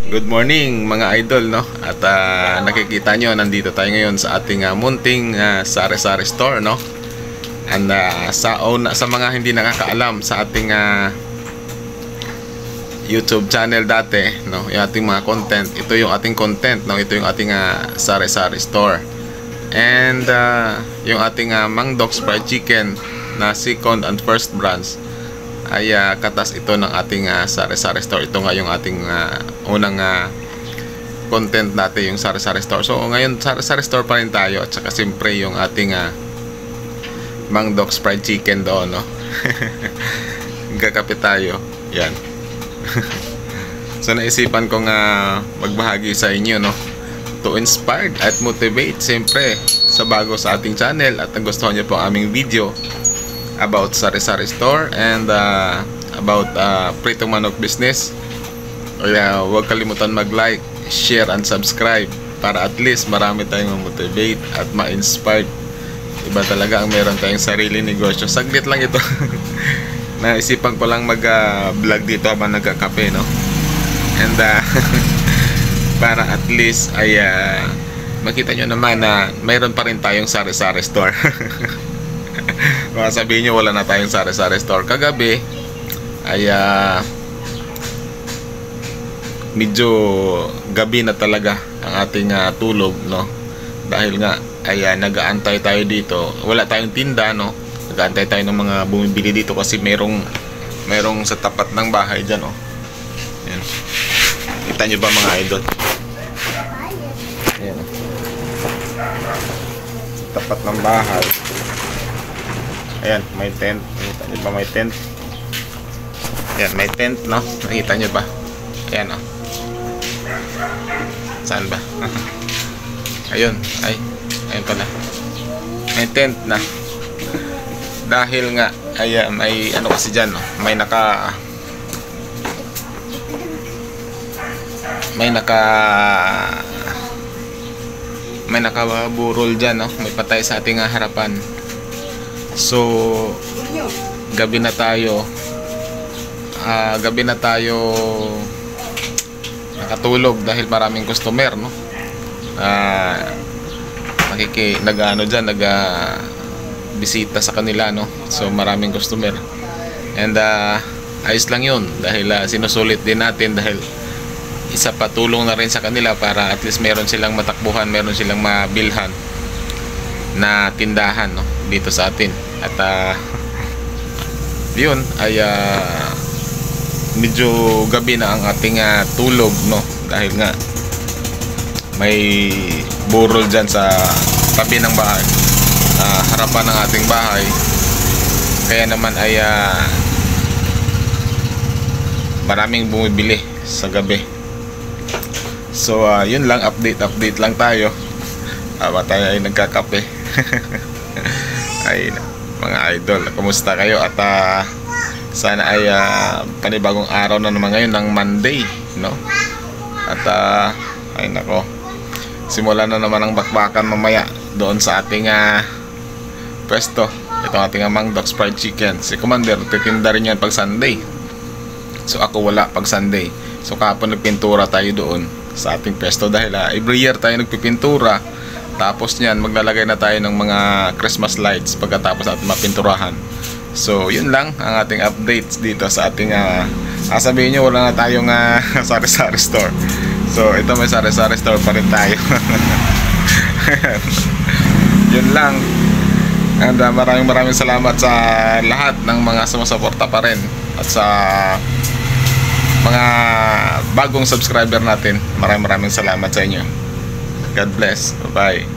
Good morning mga idol, no? At nakikita nyo, nandito tayo ngayon sa ating munting sari-sari store, no? And sa mga hindi nakakaalam sa ating YouTube channel dati, no? Yung ating mga content, ito yung ating content, no? Ito yung ating sari-sari store. And yung ating Mang Doc's Fried Chicken na second and first branch ay katas ito ng ating sari-sari store. Ito nga yung ating unang content natin, yung sari-sari store. So ngayon sari-sari store pa rin tayo, at saka siyempre yung ating Mang Doc's Fried Chicken doon, no? Gagapit tayo. Yan. So naisipan kong magbahagi sa inyo, no? To inspire at motivate siyempre sa bago sa ating channel, at nagustuhan nyo po ang aming video about sari-sari store and about pritong manok business. Kaya huwag kalimutan mag-like, share and subscribe para at least marami tayong motivate at ma-inspired. Iba talaga ang meron tayong sarili negosyo. Saglit lang ito. Naisipan ko lang mag-vlog dito habang nagkakape, no? And para at least ay makita nyo naman na mayroon pa rin tayong sari-sari store. Baka sabihin nyo wala na tayong sari-sari store. Kagabi ay medyo gabi na talaga ang ating tulog, no? Dahil nga ay nag-aantay tayo dito. Wala tayong tinda, no? Nag-aantay tayo ng mga bumibili dito kasi merong sa tapat ng bahay dyan, oh. Ayan. Kita nyo ba mga idol? Ayan. Sa tapat ng bahay. Ayan, may tent. Nakita nyo ba may tent? Ayan, may tent, no? Nakita nyo ba? Ayan, oh. Saan ba? Ayun, ayun pala. May tent na. Dahil nga, ay may ano kasi dyan, no? May nakaburol dyan, no? May patay sa ating harapan. So gabi na tayo nakatulog dahil maraming customer, no? Bisita sa kanila, no? So maraming customer. And ayos lang yun dahil sinusulit din natin, dahil isa pa tulong na rin sa kanila para at least meron silang matakbuhan, meron silang mabilhan na tindahan, no? Dito sa atin. At yun ay medyo gabi na ang ating tulog, no? Dahil nga may burol dyan sa tabi ng bahay, harapan ng ating bahay. Kaya naman ay maraming bumibili sa gabi. So yun lang, update lang tayo. Tayo ay nagkakape. Ay mga idol, kumusta kayo? At sana ay panibagong araw na naman ngayon ng Monday, no? At ay nako, simulan na naman ang bakbakan mamaya doon sa ating pwesto. Ito ating Mang Doc's Fried Chicken. Si Commander titinda rin yan pag Sunday. So ako wala pag Sunday. So kahapon nagpintura tayo doon sa ating pwesto dahil every year tayo nagpipintura. Tapos niyan maglalagay na tayo ng mga Christmas lights pagkatapos ating mapinturahan. So yun lang ang ating updates dito sa ating sabihin nyo wala na tayong sari-sari store. So ito, may sari-sari store pa rin tayo. Yun lang. And maraming salamat sa lahat ng mga sumusuporta pa rin, at sa mga bagong subscriber natin. Maraming salamat sa inyo. God bless. Bye-bye.